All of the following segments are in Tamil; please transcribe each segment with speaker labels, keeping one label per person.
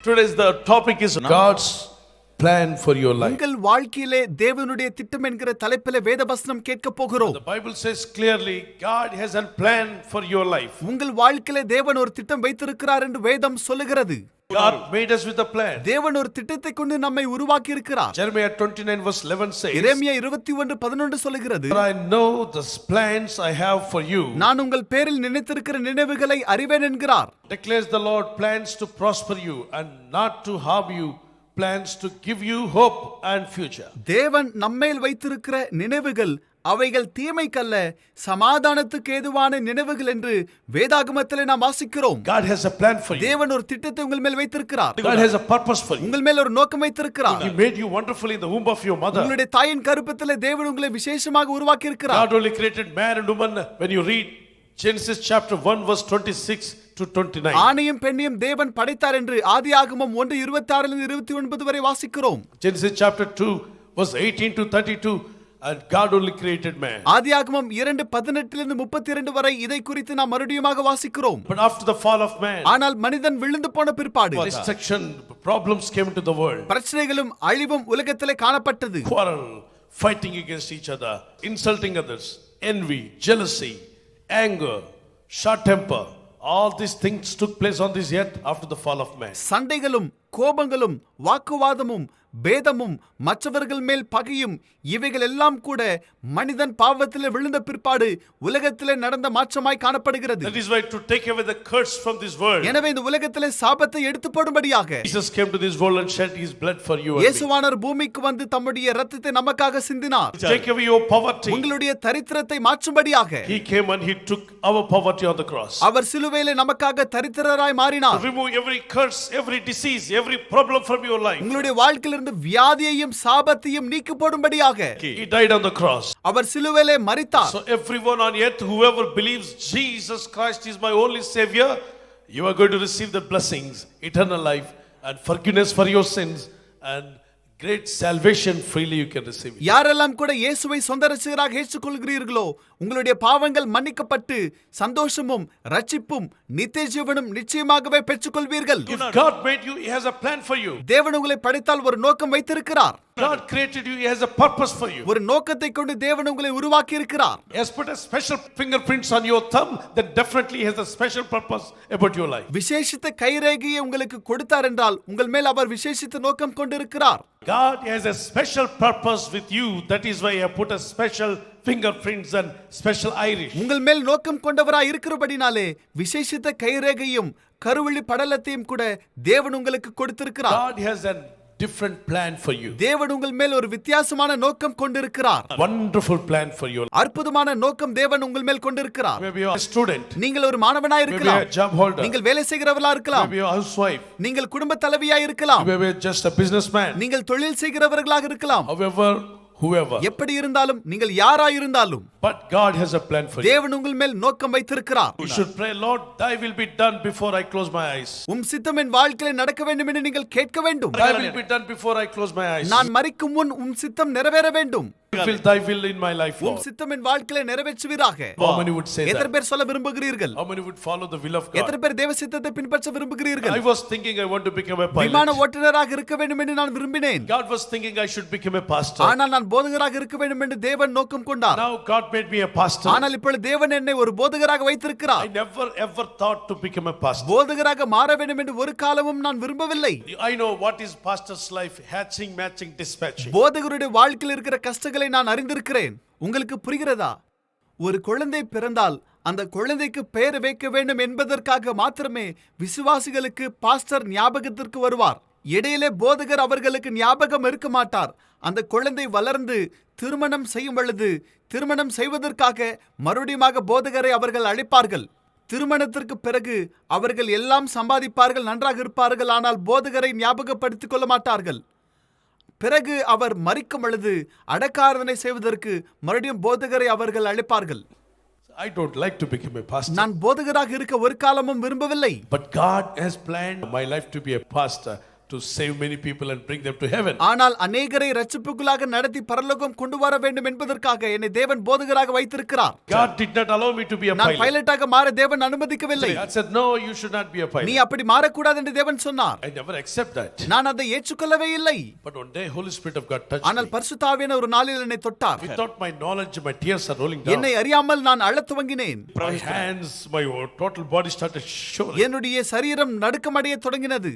Speaker 1: Today's the topic is God's plan for your life.
Speaker 2: உங்கள் வாழ்க்கையிலே தேவனுடைய திட்டம் என்கிற தலைப்பிலே வேதவசனம் கேட்க போகிறோம்.
Speaker 1: The Bible says clearly God has a plan for your life.
Speaker 2: உங்கள் வாழ்க்கையிலே தேவன் ஒரு திட்டம் வைத்திருக்கிறார் என்று வேதம் சொல்லுகிறது.
Speaker 1: God made us with a plan.
Speaker 2: தேவன் ஒரு திட்டத்தை கொண்டு நம்மை உருவாக்கி இருக்கிறார்.
Speaker 1: Jeremiah 29 verse 11 says,
Speaker 2: எரேமியா 21:11 சொல்லுகிறது,
Speaker 1: I know the plans I have for you.
Speaker 2: நான் உங்கள் பேரில் நினைத்திருக்கிற நினைவுகளை அறிவேன் என்கிறார்.
Speaker 1: Declares the Lord, plans to prosper you and not to harm you, plans to give you hope and future.
Speaker 2: தேவன் நம்மேல் வைத்திருக்கிற நினைவுகள் அவைகள் தீமைக்கல்ல சமாதானத்துக்கு ஏதுவான நினைவுகள் என்று வேதாகமத்திலே நாம் வாசிக்கிறோம்.
Speaker 1: God has a plan for you.
Speaker 2: தேவன் ஒரு திட்டத்தை உங்கள் மேல் வைத்திருக்கிறார்.
Speaker 1: God has a purpose for you.
Speaker 2: உங்கள் மேல் ஒரு நோக்கம் வைத்திருக்கிறார்.
Speaker 1: He made you wonderfully in the womb of your mother.
Speaker 2: உங்களுடைய தாயின் கருப்பத்திலே தேவன் உங்களை விசேஷமாக உருவாக்கி இருக்கிறார்.
Speaker 1: God only created man and woman. When you read Genesis chapter 1 verse 26 to 29.
Speaker 2: ஆணையும் பெண்ணையும் தேவன் படைத்தார் என்று ஆதியாகமம் 1:26-29 வரை வாசிக்கிறோம்.
Speaker 1: Genesis chapter 2 verse 18 to 32. And God only created man.
Speaker 2: ஆதியாகமம் 2:18-32 வரை இதை குறித்து நாம் மறுபடியுமாக வாசிக்கிறோம்.
Speaker 1: But after the fall of man,
Speaker 2: ஆனால் மனிதன் விழுந்து போன பிற்பாடு
Speaker 1: destruction, problems came into the world.
Speaker 2: பிரச்சனைகளும் அழிவும் உலகத்திலே காணப்பட்டது.
Speaker 1: Quarrel, fighting against each other, insulting others, envy, jealousy, anger, short temper. All these things took place on this earth after the fall of man.
Speaker 2: சண்டைகளும் கோபங்களும் வாக்குவாதமும் பேதமும் மற்றவர்கள் மேல் பகையும் இவைகள் எல்லாம் கூட மனிதன் பாவத்திலே விழுந்த பிற்பாடு உலகத்திலே நடந்த மாற்றமாய் காணப்படுகிறது.
Speaker 1: That is why to take away the curse from this world,
Speaker 2: எனவே இந்த உலகத்திலே சாபத்தை எடுத்து போடும்படியாக
Speaker 1: Jesus came to this world and shed his blood for you and me.
Speaker 2: இயேசுவானவர் பூமிக்கு வந்து தம்முடைய இரத்தத்தை நமக்காக சிந்தினார்.
Speaker 1: To take away your poverty,
Speaker 2: உங்களுடைய தரித்திரத்தை மாற்றும்படியாக
Speaker 1: he came and he took our poverty on the cross.
Speaker 2: அவர் சிலுவையிலே நமக்காக தரித்திரராய் மாறினார்.
Speaker 1: To remove every curse, every disease, every problem from your life.
Speaker 2: உங்களுடைய வாழ்க்கையிலிருந்து வியாதியையும் சாபத்தையும் நீக்கி போடும்படியாக
Speaker 1: He died on the cross.
Speaker 2: அவர் சிலுவையிலே மரித்தார்.
Speaker 1: So everyone on earth, whoever believes Jesus Christ is my only savior, you are going to receive the blessings, eternal life and forgiveness for your sins and great salvation freely you can receive it.
Speaker 2: யாரெல்லாம் கூட இயேசுவை சொந்த இரட்சகராக ஏற்றுக்கொள்கிறீர்களோ உங்களுடைய பாவங்கள் மன்னிக்கப்பட்டு சந்தோஷமும் ரட்சிப்பும் நித்திய ஜீவனும் நிச்சயமாகவே பெற்றுக்கொள்வீர்கள்.
Speaker 1: If God made you, he has a plan for you.
Speaker 2: தேவன் உங்களை படைத்தால் ஒரு நோக்கம் வைத்திருக்கிறார்.
Speaker 1: God created you, he has a purpose for you.
Speaker 2: ஒரு நோக்கத்தை கொண்டு தேவன் உங்களை உருவாக்கி இருக்கிறார்.
Speaker 1: He has put a special fingerprints on your thumb that definitely has a special purpose about your life.
Speaker 2: விசேஷித்த கைரேகையை உங்களுக்கு கொடுத்தார் என்றால் உங்கள் மேல் அவர் விசேஷித்த நோக்கம் கொண்டிருக்கிறார்.
Speaker 1: God has a special purpose with you. That is why he has put a special fingerprints and special iris.
Speaker 2: உங்கள் மேல் நோக்கம் கொண்டவராய் இருக்கிறபடினாலே விசேஷித்த கைரேகையும் கருவிழி படலத்தையும் கூட தேவன் உங்களுக்கு கொடுத்திருக்கிறார்.
Speaker 1: God has a different plan for you.
Speaker 2: தேவன் உங்கள் மேல் ஒரு வித்தியாசமான நோக்கம் கொண்டிருக்கிறார்.
Speaker 1: Wonderful plan for you.
Speaker 2: அற்புதமான நோக்கம் தேவன் உங்கள் மேல் கொண்டிருக்கிறார்.
Speaker 1: Maybe you are a student.
Speaker 2: நீங்கள் ஒரு மாணவனாய் இருக்கலாம்.
Speaker 1: Maybe a job holder.
Speaker 2: நீங்கள் வேலை செய்கிறவர்களா இருக்கலாம்.
Speaker 1: Maybe you are a housewife.
Speaker 2: நீங்கள் குடும்ப தலைவியாய் இருக்கலாம்.
Speaker 1: Maybe just a businessman.
Speaker 2: நீங்கள் தொழில் செய்கிறவர்களாக இருக்கலாம்.
Speaker 1: However, whoever.
Speaker 2: எப்படி இருந்தாலும் நீங்கள் யாராய் இருந்தாலும்
Speaker 1: But God has a plan for you.
Speaker 2: தேவன் உங்கள் மேல் நோக்கம் வைத்திருக்கிறார்.
Speaker 1: You should pray, Lord, thy will be done before I close my eyes.
Speaker 2: சித்தம் என் வாழ்க்கையில் நடக்க வேண்டும் என்று நீங்கள் கேட்க வேண்டும்.
Speaker 1: Thy will be done before I close my eyes.
Speaker 2: நான் மரிக்கும் முன் சித்தம் நிறைவேற வேண்டும்.
Speaker 1: Fulfill thy will in my life, Lord.
Speaker 2: சித்தம் என் வாழ்க்கையில நிறைவேற்றுவீராக.
Speaker 1: How many would say that?
Speaker 2: எத்தனை பேர் சொல்ல விரும்புகிறீர்கள்?
Speaker 1: How many would follow the will of God?
Speaker 2: எத்தனை பேர் தேவ சித்தத்தை பின்பற்ற விரும்புகிறீர்கள்?
Speaker 1: I was thinking I want to become a pilot.
Speaker 2: விமான ஓட்டுநராக இருக்க வேண்டும் என்று நான் விரும்பினேன்.
Speaker 1: God was thinking I should become a pastor.
Speaker 2: ஆனால் நான் போதகராக இருக்க வேண்டும் என்று தேவன் நோக்கம் கொண்டார்.
Speaker 1: Now God made me a pastor.
Speaker 2: ஆனால் இப்பொழுது தேவன் என்னை ஒரு போதகராக வைத்திருக்கிறார்.
Speaker 1: I never ever thought to become a pastor.
Speaker 2: போதகராக மாற வேண்டும் என்று ஒரு காலமும் நான் விரும்பவில்லை.
Speaker 1: I know what is pastor's life, hatching, matching, dispatching.
Speaker 2: போதகருடைய வாழ்க்கையில் இருக்கிற கஷ்டங்களை நான் அறிந்திருக்கிறேன். உங்களுக்கு புரிகிறதா? ஒரு குழந்தை பிறந்தால் அந்த குழந்தைக்கு பெயர் வைக்க வேண்டும் என்பதற்காக மாத்திரமே விசுவாசிகளுக்கு பாஸ்டர் ஞாபகத்திற்கு வருவார். இடையிலே போதகர் அவர்களுக்கு ஞாபகம் இருக்க மாட்டார். அந்த குழந்தை வளர்ந்து திருமணம் செய்யும் பொழுது திருமணம் செய்வதற்காக மறுபடியும் போதகரை அவர்கள் அழைப்பார்கள். திருமணத்திற்கு பிறகு அவர்கள் எல்லாம் சம்பாதிப்பார்கள், நன்றாக இருப்பார்கள். ஆனால் போதகரை ஞாபகப்படுத்திக் கொள்ள மாட்டார்கள். பிறகு அவர் மரிக்கும் பொழுது அடக்காராதனை செய்வதற்கு மறுபடியும் போதகரை அவர்கள் அழைப்பார்கள்.
Speaker 1: I don't like to become a pastor.
Speaker 2: நான் போதகராக இருக்க ஒரு காலமும் விரும்பவில்லை.
Speaker 1: But God has planned my life to be a pastor. to save many people and bring them to heaven.
Speaker 2: ஆனால் அநேகரை இரட்சிப்புக்குள்ளாக நடத்தி பரலோகம் கொண்டு வர வேண்டும் என்பதற்காக என்னை தேவன் போதகராக வைத்திருக்கிறார்.
Speaker 1: God did not allow me to be a
Speaker 2: நான்
Speaker 1: pilot.
Speaker 2: பைலட்டாக மாற தேவன் அனுமதிக்கவில்லை.
Speaker 1: God said, no, you should not be a
Speaker 2: நீ
Speaker 1: pilot.
Speaker 2: அப்படி மாறக்கூடாது என்று தேவன் சொன்னார்.
Speaker 1: I never accept that.
Speaker 2: நான் அதை ஏற்றுக்கொள்ளவே இல்லை.
Speaker 1: But one day, Holy Spirit of God touched
Speaker 2: ஆனால்
Speaker 1: me.
Speaker 2: பரிசுத்த ஆவியானவர் ஒரு நாளில் என்னை தொட்டார்.
Speaker 1: Without my knowledge, my tears are rolling down.
Speaker 2: என்னை அறியாமல் நான் அழத் துவங்கினேன்.
Speaker 1: My hands, my total body started shivering.
Speaker 2: என்னுடைய சரீரம் நடுக்கமடைய தொடங்கினது.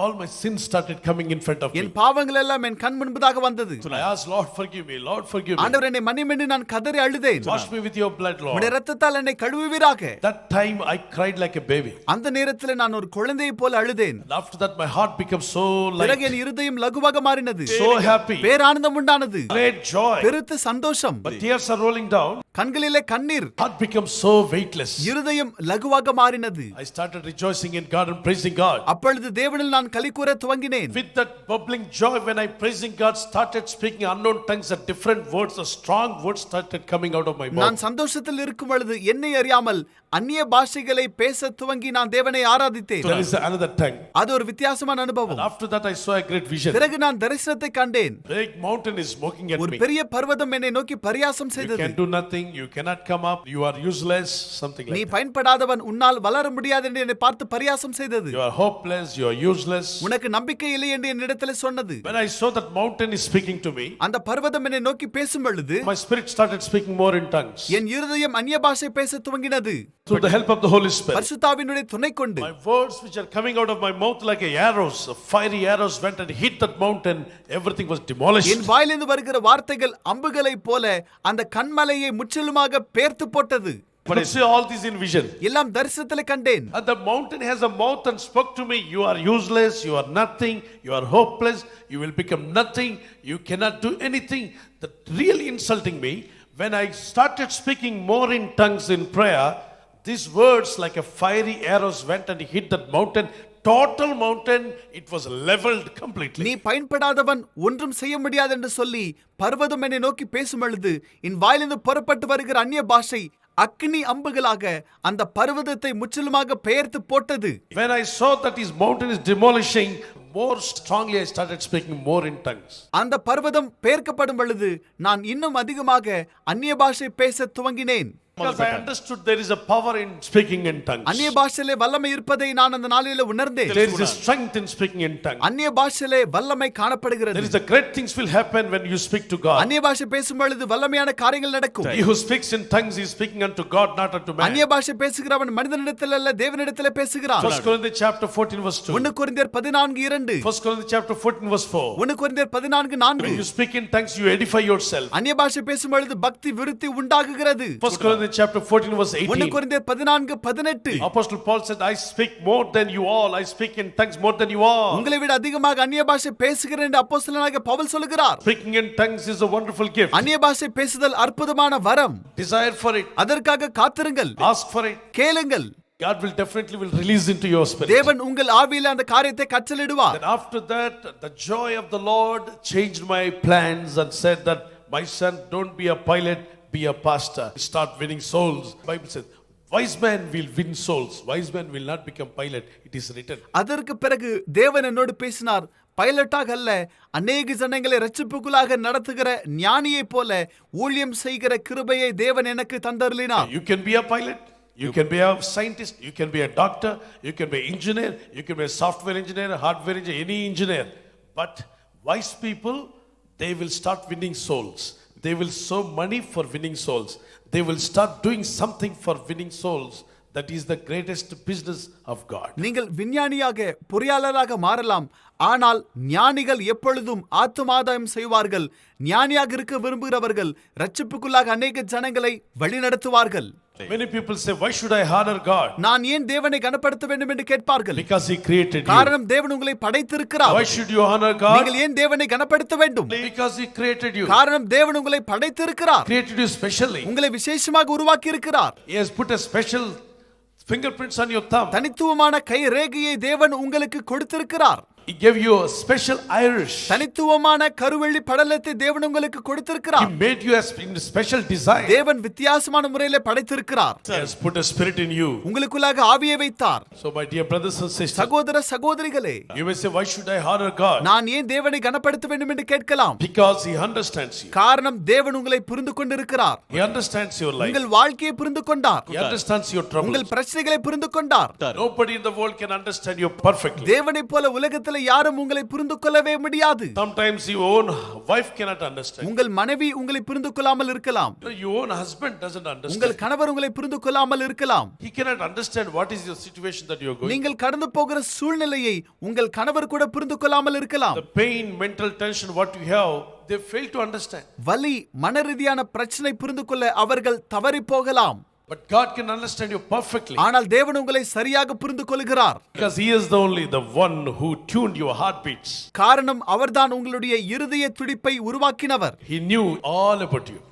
Speaker 1: All my sins started coming in front of me.
Speaker 2: என் பாவங்கள் எல்லாம் என் கண் முன்பதாக வந்தது.
Speaker 1: I asked, Lord, forgive me. Lord, forgive me.
Speaker 2: ஆண்டவர் என்னை மன்னியும் என்று நான் கதறி அழுதேன்.
Speaker 1: Wash me with your blood, Lord.
Speaker 2: உம்முடைய இரத்தத்தால் என்னை கழுவுவீராக.
Speaker 1: That time I cried like a baby.
Speaker 2: அந்த நேரத்தில் நான் ஒரு குழந்தையைப் போல அழுதேன்.
Speaker 1: And after that my heart became so
Speaker 2: பிறகு
Speaker 1: light,
Speaker 2: என் இருதயம் லகுவாக மாறினது.
Speaker 1: so happy,
Speaker 2: பேரானந்தம் உண்டானது.
Speaker 1: great joy.
Speaker 2: பெருத்த சந்தோஷம்.
Speaker 1: But tears are rolling down.
Speaker 2: கண்களிலே கண்ணீர்.
Speaker 1: Heart becomes so weightless.
Speaker 2: இருதயம் லகுவாக மாறினது.
Speaker 1: I started rejoicing in God and praising God.
Speaker 2: அப்பொழுது தேவனில் நான் களிகூர துவங்கினேன்.
Speaker 1: With that bubbling joy, when I praising God, started speaking unknown tongues and different words, a strong words started coming out of my
Speaker 2: நான்
Speaker 1: mouth.
Speaker 2: சந்தோஷத்தில் இருக்கும் பொழுது என்னை அறியாமல் அந்நிய பாஷைகளை பேச துவங்கி நான் தேவனை ஆராதித்தேன்.
Speaker 1: There is another tongue.
Speaker 2: அது ஒரு வித்தியாசமான
Speaker 1: And
Speaker 2: அனுபவம்.
Speaker 1: after that I saw a great vision.
Speaker 2: பிறகு நான் தரிசனத்தை கண்டேன்.
Speaker 1: Big mountain is smoking at
Speaker 2: ஒரு
Speaker 1: me.
Speaker 2: பெரிய பர்வதம் என்னை நோக்கி பரியாசம்
Speaker 1: You
Speaker 2: செய்தது.
Speaker 1: can do nothing, you cannot come up, you are useless, something
Speaker 2: நீ
Speaker 1: like that.
Speaker 2: பயன்படாதவன், உன்னால் வளர முடியாது என்று என்னை பார்த்து பரியாசம் செய்தது.
Speaker 1: You are hopeless, you are useless.
Speaker 2: உனக்கு நம்பிக்கை இல்லை என்று என்னிடத்தில் சொன்னது.
Speaker 1: When I saw that mountain is speaking to me,
Speaker 2: அந்த பர்வதம் என்னை நோக்கி பேசும் பொழுது
Speaker 1: my spirit started speaking more in tongues.
Speaker 2: என் இருதயம் அந்நிய பாஷை பேச துவங்கினது.
Speaker 1: Through the help of the Holy Spirit.
Speaker 2: பரிசுத்தாவினுடைய துணை கொண்டு
Speaker 1: My words which are coming out of my mouth like arrows, fiery arrows went and hit that mountain. Everything was demolished.
Speaker 2: என் வாயிலிருந்து வருகிற வார்த்தைகள் அம்புகளைப் போல அந்த கண்மலையை முற்றிலுமாக பேர்த்து போட்டது.
Speaker 1: But I see all this in vision.
Speaker 2: எல்லாம் தரிசனத்தில் கண்டேன்.
Speaker 1: And the mountain has a mouth and spoke to me. You are useless, you are nothing, you are hopeless, you will become nothing, you cannot do anything. That really insulting me. When I started speaking more in tongues in prayer, these words like a fiery arrows went and hit that mountain. Total mountain, it was leveled completely.
Speaker 2: நீ பயன்படாதவன், ஒன்றும் செய்ய முடியாது என்று சொல்லி பர்வதம் என்னை நோக்கி பேசும் பொழுது என் வாயிலிருந்து புறப்பட்டு வருகிற அந்நிய பாஷை அக்னி அம்புகளாக அந்த பர்வதத்தை முற்றிலுமாக பெயர்த்து போட்டது.
Speaker 1: When I saw that his mountain is demolishing, more strongly I started speaking more in tongues.
Speaker 2: அந்த பர்வதம் பெயர்க்கப்படும் பொழுது நான் இன்னும் அதிகமாக அந்நிய பாஷை பேச துவங்கினேன்.
Speaker 1: Because I understood there is a power in speaking in tongues.
Speaker 2: அந்நிய பாஷையிலே வல்லமை இருப்பதை நான் அந்த நாளிலே உணர்ந்தேன்.
Speaker 1: There is a strength in speaking in tongues.
Speaker 2: அந்நிய பாஷையிலே வல்லமை காணப்படுகிறது.
Speaker 1: There is a great things will happen when you speak to God.
Speaker 2: அந்நிய பாஷை பேசும் பொழுது வல்லமையான காரியங்கள் நடக்கும்.
Speaker 1: He who speaks in tongues is speaking unto God, not unto man.
Speaker 2: அந்நிய பாஷை பேசுகிறவன் மனிதனிடத்தில் அல்ல தேவனிடத்திலே பேசுகிறான்.
Speaker 1: 1 Corinthians chapter 14 verse 2.
Speaker 2: 1 கொரிந்தியர் 14:2.
Speaker 1: 1 Corinthians chapter 14 verse 4.
Speaker 2: 1 கொரிந்தியர் 14:4.
Speaker 1: When you speak in tongues, you edify yourself.
Speaker 2: அந்நிய பாஷை பேசும் பொழுது பக்தி விருத்தி உண்டாகுகிறது.
Speaker 1: 1 Corinthians chapter 14 verse
Speaker 2: 1
Speaker 1: 18.
Speaker 2: கொரிந்தியர் 14:18.
Speaker 1: Apostle Paul said, I speak more than you all. I speak in tongues more than you all.
Speaker 2: உங்களை விட அதிகமாக அந்நிய பாஷை பேசுகிறேன் என்று அப்போஸ்தலனாகிய பவுல் சொல்கிறார்.
Speaker 1: Speaking in tongues is a wonderful gift.
Speaker 2: அந்நிய பாஷை பேசுதல் அற்புதமான வரம்.
Speaker 1: Desire for it.
Speaker 2: அதற்காக காத்திருங்கள்.
Speaker 1: Ask for it.
Speaker 2: கேளுங்கள்.
Speaker 1: God will definitely will release into your spirit.
Speaker 2: தேவன் உங்கள் ஆவியிலே அந்த காரியத்தை கட்டளையிடுவார்.
Speaker 1: Then after that, the joy of the Lord changed my plans and said that, my son, don't be a pilot, be a pastor. Start winning souls. Bible says, wise man will win souls. Wise man will not become pilot. It is written.
Speaker 2: அதற்கு பிறகு தேவன் என்னோடு பேசினார். பைலட்டாக அல்ல, அநேக ஜனங்களை இரட்சிப்புக்குள்ளாக நடத்துகிற ஞானியைப் போல ஊழியம் செய்கிற கிருபையை தேவன் எனக்கு தந்தருளினார்.
Speaker 1: You can be a pilot. You can be a scientist. You can be a doctor. You can be an engineer. You can be a software engineer, a hardware engineer, any engineer. But wise people, they will start winning souls. They will sow money for winning souls. They will start doing something for winning souls. That is the greatest business of God.
Speaker 2: நீங்கள் விஞ்ஞானியாக பொறியாளராக மாறலாம், ஆனால் ஞானிகள் எப்பொழுதும் ஆத்துமாதாயம் செய்வார்கள். ஞானியாக இருக்க விரும்புகிறவர்கள் இரட்சிப்புக்குள்ளாக அநேக ஜனங்களை வழிநடத்துவார்கள்.
Speaker 1: Many people say, why should I honor God?
Speaker 2: நான் ஏன் தேவனை கனப்படுத்த வேண்டும் என்று கேட்பார்கள்.
Speaker 1: Because he created you.
Speaker 2: காரணம் தேவன் உங்களை படைத்திருக்கிறார்.
Speaker 1: Why should you honor God?
Speaker 2: நீங்கள் ஏன் தேவனை கனப்படுத்த வேண்டும்?
Speaker 1: Because he created you.
Speaker 2: காரணம் தேவன் உங்களை படைத்திருக்கிறார்.
Speaker 1: Created you specially.
Speaker 2: உங்களை விசேஷமாக உருவாக்கி இருக்கிறார்.
Speaker 1: He has put a special fingerprints on your thumb.
Speaker 2: தனித்துவமான கை ரேகையை தேவன் உங்களுக்கு கொடுத்திருக்கிறார்.
Speaker 1: He gave you a special iris.
Speaker 2: தனித்துவமான கருவெள்ளி படலத்தை தேவன் உங்களுக்கு
Speaker 1: He
Speaker 2: கொடுத்திருக்கிறார்.
Speaker 1: made you as in special design.
Speaker 2: தேவன் வித்தியாசமான முறையிலே படைத்திருக்கிறார்.
Speaker 1: He has put a spirit in you.
Speaker 2: உங்களுக்குள்ளாக ஆவியை வைத்தார்.
Speaker 1: So my dear brothers and sisters,
Speaker 2: சகோதர சகோதரிகளே,
Speaker 1: you may say, why should I honor God?
Speaker 2: நான் ஏன் தேவனை கனப்படுத்த வேண்டும் என்று கேட்கலாம்.
Speaker 1: Because He understands you.
Speaker 2: காரணம் தேவன் உங்களை புரிந்து கொண்டிருக்கிறார்.
Speaker 1: He understands your life.
Speaker 2: உங்கள் வாழ்க்கையை புரிந்து கொண்டார்.
Speaker 1: He understands your troubles.
Speaker 2: உங்கள் பிரச்சனைகளை புரிந்து கொண்டார்.
Speaker 1: Nobody in the world can understand you perfectly.
Speaker 2: தேவனைப் போல உலகத்தில் யாரும் உங்களை புரிந்து கொள்ளவே முடியாது.
Speaker 1: Sometimes your own wife cannot understand.
Speaker 2: உங்கள் மனைவி உங்களை புரிந்து கொள்ளாமல் இருக்கலாம்.
Speaker 1: Your own husband doesn't
Speaker 2: உங்கள்
Speaker 1: understand.
Speaker 2: கணவர் உங்களை புரிந்து கொள்ளாமல் இருக்கலாம்.
Speaker 1: He cannot understand what is your situation that you are going.
Speaker 2: நீங்கள் கடந்து போகிற சூழ்நிலையை உங்கள் கணவர் கூட புரிந்து கொள்ளாமல் இருக்கலாம்.
Speaker 1: The pain, mental tension, what you have, they fail to understand.
Speaker 2: வலி, மனரீதியான பிரச்சனை புரிந்து கொள்ள அவர்கள் தவறி போகலாம்.
Speaker 1: But God can understand you perfectly.
Speaker 2: ஆனால் தேவன் உங்களை சரியாக புரிந்து கொள்கிறார்.
Speaker 1: Because He is the only the one who tuned your heartbeats.
Speaker 2: காரணம் அவர்தான் உங்களுடைய இருதய துடிப்பை உருவாக்கினவர்.
Speaker 1: He knew all about you.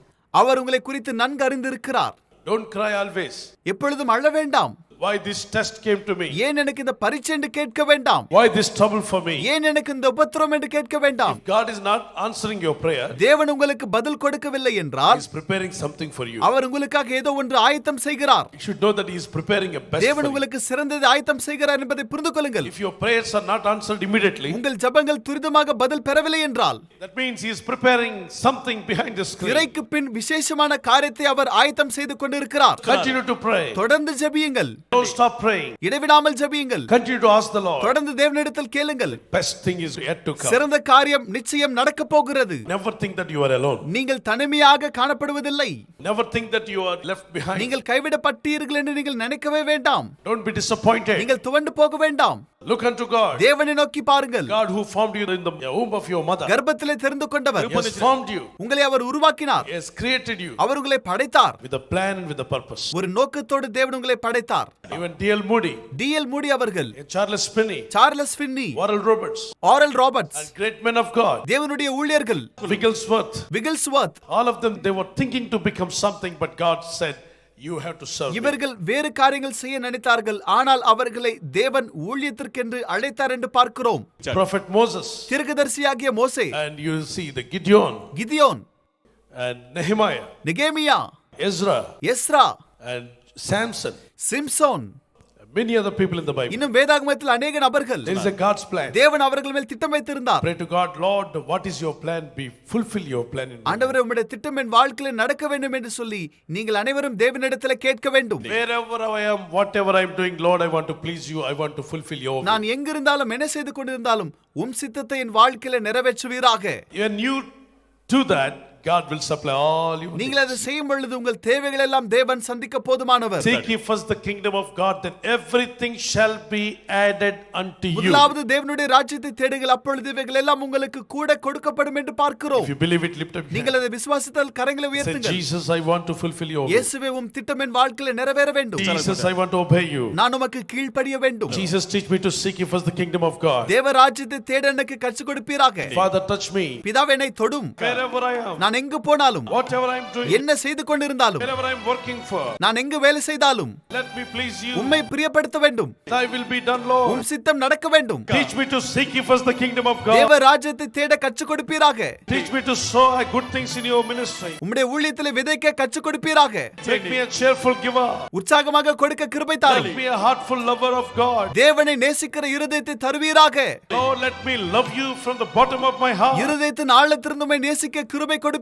Speaker 2: அவர் உங்களை குறித்து நன்கு அறிந்திருக்கிறார்.
Speaker 1: Don't cry always.
Speaker 2: எப்பொழுதும் அழ வேண்டாம்.
Speaker 1: Why this test came to me?
Speaker 2: ஏன் எனக்கு இந்த பரீட்சை என்று கேட்க வேண்டாம்.
Speaker 1: Why this trouble for me?
Speaker 2: ஏன் எனக்கு இந்த உபத்திரம் என்று கேட்க வேண்டாம்.
Speaker 1: If God is not answering your prayer,
Speaker 2: தேவன் உங்களுக்கு பதில் கொடுக்கவில்லை
Speaker 1: He
Speaker 2: என்றால்
Speaker 1: is preparing something for you.
Speaker 2: அவர் உங்களுக்காக ஏதோ ஒன்று ஆயத்தம் செய்கிறார்.
Speaker 1: You should know that He is preparing a best
Speaker 2: தேவன்
Speaker 1: for you.
Speaker 2: உங்களுக்கு சிறந்ததை ஆயத்தம் செய்கிறார் என்பதை புரிந்து கொள்ளுங்கள்.
Speaker 1: If your prayers are not answered immediately,
Speaker 2: உங்கள் ஜெபங்கள் துரிதமாக பதில் பெறவில்லை என்றால்
Speaker 1: that means He is preparing something behind the screen.
Speaker 2: திரைக்கு பின் விசேஷமான காரியத்தை அவர் ஆயத்தம் செய்து கொண்டிருக்கிறார்.
Speaker 1: Continue to pray.
Speaker 2: தொடர்ந்து ஜெபியுங்கள்.
Speaker 1: Don't stop praying.
Speaker 2: இடைவிடாமல் ஜெபியுங்கள்.
Speaker 1: Continue to ask the Lord.
Speaker 2: தொடர்ந்து தேவனிடத்தில் கேளுங்கள்.
Speaker 1: Best thing is yet to come.
Speaker 2: சிறந்த காரியம் நிச்சயம் நடக்க போகிறது.
Speaker 1: Never think that you are alone.
Speaker 2: நீங்கள் தனிமையாக காணப்படுவதில்லை.
Speaker 1: Never think that you are left behind.
Speaker 2: நீங்கள் கைவிடப்பட்டீர்கள் என்று நீங்கள் நினைக்கவே வேண்டாம்.
Speaker 1: Don't be disappointed.
Speaker 2: நீங்கள் துவண்டு போக வேண்டாம்.
Speaker 1: Look unto God.
Speaker 2: தேவனை நோக்கி பாருங்கள்.
Speaker 1: God who formed you in the womb of your mother.
Speaker 2: கர்ப்பத்திலே தெரிந்து கொண்டவர்.
Speaker 1: He has formed you.
Speaker 2: உங்களை அவர் உருவாக்கினார்.
Speaker 1: He has created you
Speaker 2: அவர் உங்களை படைத்தார்.
Speaker 1: with a plan and with a purpose.
Speaker 2: ஒரு நோக்கத்தோடு தேவன் உங்களை படைத்தார்.
Speaker 1: Even D.L. Moody,
Speaker 2: D.L. மூடி அவர்கள்,
Speaker 1: Charles Finney,
Speaker 2: Charles Finney,
Speaker 1: Oral Roberts,
Speaker 2: Oral Roberts,
Speaker 1: and great men of God,
Speaker 2: தேவனுடைய ஊழியர்கள்,
Speaker 1: Wigglesworth,
Speaker 2: விகில்ஸ்வர்த்,
Speaker 1: all of them, they were thinking to become something, but God said, you have to serve me.
Speaker 2: இவர்கள் வேறு காரியங்கள் செய்ய நினைத்தார்கள். ஆனால் அவர்களை தேவன் ஊழியத்திற்கென்று அழைத்தார் என்று பார்க்கிறோம்.
Speaker 1: Prophet Moses,
Speaker 2: தீர்க்கதரிசியாகிய மோசே,
Speaker 1: and you see the Gideon,
Speaker 2: Gideon,
Speaker 1: and Nehemiah,
Speaker 2: நெகேமியா,
Speaker 1: Ezra,
Speaker 2: Ezra,
Speaker 1: and Samson,
Speaker 2: Samson,
Speaker 1: many other people in the Bible.
Speaker 2: இன்னும் வேதாகமத்தில் அநேக நபர்கள்.
Speaker 1: There is a God's plan.
Speaker 2: தேவன் அவர்கள் மேல் திட்டம் வைத்திருந்தார்.
Speaker 1: Pray to God, Lord, what is your plan? Fulfill your plan in me.
Speaker 2: ஆண்டவரே, உம்முடைய திட்டம் என் வாழ்க்கையில் நடக்க வேண்டும் என்று சொல்லி நீங்கள் அனைவரும் தேவனிடத்தில் கேட்க வேண்டும்.
Speaker 1: Wherever I am, whatever I am doing, Lord, I want to please you. I want to fulfill your will.
Speaker 2: நான் எங்கிருந்தாலும் என்ன செய்து கொண்டிருந்தாலும் உம் சித்தத்தை என் வாழ்க்கையில நிறைவேற்றுவீராக.
Speaker 1: When you do that, God will supply all you need.
Speaker 2: நீங்கள் அதை செய்யும் பொழுது உங்கள் தேவைகள் எல்லாம் தேவன் சந்திக்க போதுமானவர்.
Speaker 1: Seek ye first the kingdom of God, then everything shall be added unto you.
Speaker 2: முதலாவது தேவனுடைய ராஜ்யத்தை தேடுங்கள், அப்பொழுது இவைகள் எல்லாம் உங்களுக்கு கூட கொடுக்கப்படும் என்று பார்க்கிறோம்.
Speaker 1: If you believe it, lift up your
Speaker 2: நீங்கள் அதை விசுவாசித்தால் கரங்களை
Speaker 1: hand. Say,
Speaker 2: உயர்த்துங்கள்.
Speaker 1: Jesus, I want to fulfill your will.
Speaker 2: இயேசுவே, உம் திட்டம் என் வாழ்க்கையில நிறைவேற வேண்டும்.
Speaker 1: Jesus, I want to obey you.
Speaker 2: நான் உமக்கு கீழ்ப்படிய வேண்டும்.
Speaker 1: Jesus, teach me to seek ye first the kingdom of God.
Speaker 2: தேவ ராஜ்யத்தை தேட எனக்கு கற்றுக் கொடுப்பீராக.
Speaker 1: Father, touch me.
Speaker 2: பிதாவே, என்னை தொடும்.
Speaker 1: Wherever I am,
Speaker 2: நான் எங்கு போனாலும்,
Speaker 1: whatever I am doing,
Speaker 2: என்ன செய்து கொண்டிருந்தாலும்,
Speaker 1: wherever I am working for,
Speaker 2: நான் எங்கு வேலை செய்தாலும்
Speaker 1: let me please you.
Speaker 2: உம்மை பிரியப்படுத்த வேண்டும்.
Speaker 1: Thy will be done, Lord.
Speaker 2: உம் சித்தம் நடக்க வேண்டும்.
Speaker 1: Teach me to seek ye first the kingdom of God.
Speaker 2: தேவ ராஜ்யத்தை தேட கற்றுக் கொடுப்பீராக.
Speaker 1: Teach me to sow good things in your ministry.
Speaker 2: உம்முடைய ஊழியத்திலே விதைக்க கற்றுக் கொடுப்பீராக.
Speaker 1: Make me a cheerful giver.
Speaker 2: உற்சாகமாக கொடுக்க கிருபை தாரும்.
Speaker 1: Make me a heartful lover of God.
Speaker 2: தேவனை நேசிக்கிற இருதயத்தை தருவீராக.
Speaker 1: Lord, let me love you from the bottom of my heart.
Speaker 2: இருதயத்தின் ஆழத்திலிருந்து உம்மை நேசிக்க கிருபை கொடுப்பீராக.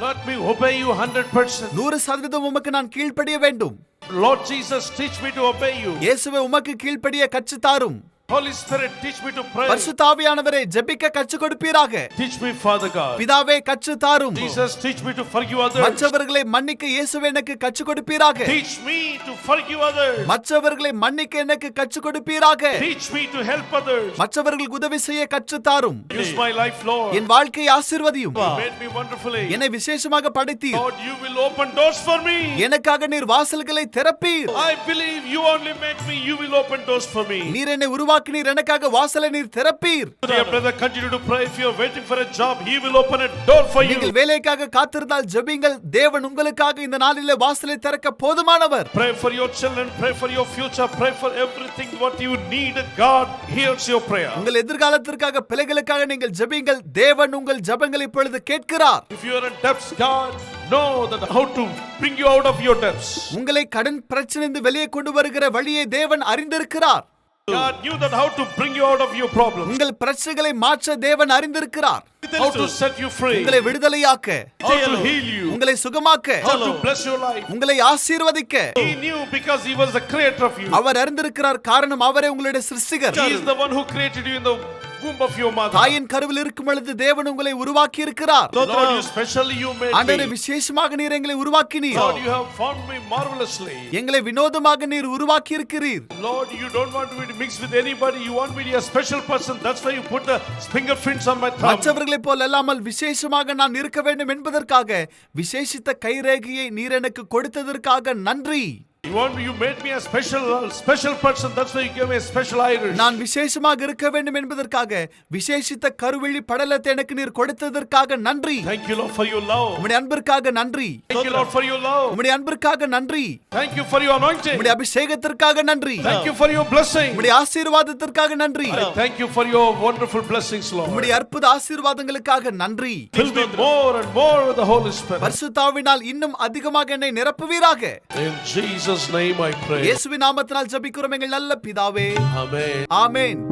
Speaker 1: Let me obey you 100%.
Speaker 2: 100% உமக்கு நான் கீழ்ப்படிய வேண்டும்.
Speaker 1: Lord Jesus, teach me to obey you.
Speaker 2: இயேசுவே, உமக்கு கீழ்ப்படிய கற்றுத் தாரும்.
Speaker 1: Holy Spirit, teach me to pray.
Speaker 2: பரிசுத்த ஆவியானவரே, ஜெபிக்க கற்றுக் கொடுப்பீராக.
Speaker 1: Teach me, Father God.
Speaker 2: பிதாவே, கற்றுத் தாரும்.
Speaker 1: Jesus, teach me to forgive others.
Speaker 2: மற்றவர்களை மன்னிக்க இயேசுவே எனக்கு கற்றுக் கொடுப்பீராக.
Speaker 1: Teach me to forgive others.
Speaker 2: மற்றவர்களை மன்னிக்க எனக்கு கற்றுக் கொடுப்பீராக.
Speaker 1: Teach me to help others.
Speaker 2: மற்றவர்களுக்கு உதவி செய்ய கற்றுத் தாரும்.
Speaker 1: Use my life, Lord.
Speaker 2: என் வாழ்க்கையை ஆசீர்வதியும்.
Speaker 1: You made me wonderfully.
Speaker 2: என்னை விசேஷமாக படைத்தீர்.
Speaker 1: Lord, you will open doors for me.
Speaker 2: எனக்காக நீர் வாசல்களை திறப்பீர்.
Speaker 1: I believe you only made me. You will open doors for me.
Speaker 2: நீர் என்னை உருவாக்கி உருவாக்கினீர், எனக்காக வாசலை நீர் திறப்பீர்.
Speaker 1: Dear brother, continue to pray. If you are waiting for a job, He will open a door for you.
Speaker 2: நீங்கள் வேலைக்காக காத்திருந்தால் ஜெபிங்கள், தேவன் உங்களுக்காக இந்த நாளிலே வாசலை திறக்க போதுமானவர்.
Speaker 1: Pray for your children, pray for your future, pray for everything what you need. God hears your prayer.
Speaker 2: உங்கள் எதிர்காலத்திற்காக, பிள்ளைகளுக்காக நீங்கள் ஜெபிங்கள், தேவன் உங்கள் ஜெபங்களை இப்பொழுது கேட்கிறார்.
Speaker 1: If you are in debts, God know that how to bring you out of your debts.
Speaker 2: உங்களை கடன் பிரச்சனையிலிருந்து வெளியே கொண்டு வருகிற வழியை தேவன் அறிந்திருக்கிறார்.
Speaker 1: God knew that how to bring you out of your problems.
Speaker 2: உங்கள் பிரச்சனைகளை மாற்ற தேவன் அறிந்திருக்கிறார்.
Speaker 1: How to set you free.
Speaker 2: உங்களை விடுதலையாக்க,
Speaker 1: How to heal you.
Speaker 2: உங்களை சுகமாக்க,
Speaker 1: How to bless your life.
Speaker 2: உங்களை ஆசீர்வதிக்க.
Speaker 1: He knew because He was the creator of you.
Speaker 2: அவர் அறிந்திருக்கிறார், காரணம் அவரே உங்களுடைய சிருஷ்டிகர்.
Speaker 1: He is the one who created you in the womb of your mother.
Speaker 2: தாயின் கருவில் இருக்கும் பொழுது தேவன் உங்களை உருவாக்கி இருக்கிறார்.
Speaker 1: Lord, you specially you made
Speaker 2: ஆண்டவரே,
Speaker 1: me.
Speaker 2: விசேஷமாக நீர் எங்களை உருவாக்கினீர்.
Speaker 1: Lord, you have formed me marvelously.
Speaker 2: எங்களை வினோதமாக நீர் உருவாக்கி இருக்கிறீர்.
Speaker 1: Lord, you don't want me to mix with anybody. You want me to be a special person. That's why you put the fingerprints on my thumb.
Speaker 2: மற்றவர்களைப் போல் அல்லாமல் விசேஷமாக நான் இருக்க வேண்டும் என்பதற்காக விசேஷித்த கைரேகையை நீர் எனக்கு கொடுத்ததற்காக நன்றி.
Speaker 1: You made me a special person. That's why you gave me a special iris.
Speaker 2: நான் விசேஷமாக இருக்க வேண்டும் என்பதற்காக விசேஷித்த கருவிழி படலத்தை எனக்கு நீர் கொடுத்ததற்காக நன்றி.
Speaker 1: Thank you, Lord, for your love.
Speaker 2: உம்முடைய அன்பிற்காக நன்றி.
Speaker 1: Thank you, Lord, for your love.
Speaker 2: உம்முடைய அன்பிற்காக நன்றி.
Speaker 1: Thank you for your anointing.
Speaker 2: உம்முடைய அபிஷேகத்திற்காக நன்றி.
Speaker 1: Thank you for your blessing.
Speaker 2: உம்முடைய ஆசீர்வாதத்திற்காக நன்றி.
Speaker 1: Thank you for your wonderful blessings, Lord.
Speaker 2: உம்முடைய அற்புத ஆசீர்வாதங்களுக்காக நன்றி.
Speaker 1: Fill me more and more with the Holy Spirit.
Speaker 2: பரிசுத்த ஆவியினால் இன்னும் அதிகமாக என்னை நிரப்புவீராக.
Speaker 1: In Jesus' name I pray.
Speaker 2: இயேசுவின் நாமத்தினால் ஜெபிக்கிறோம் எங்கள் நல்ல பிதாவே.
Speaker 1: Amen.
Speaker 2: ஆமென்.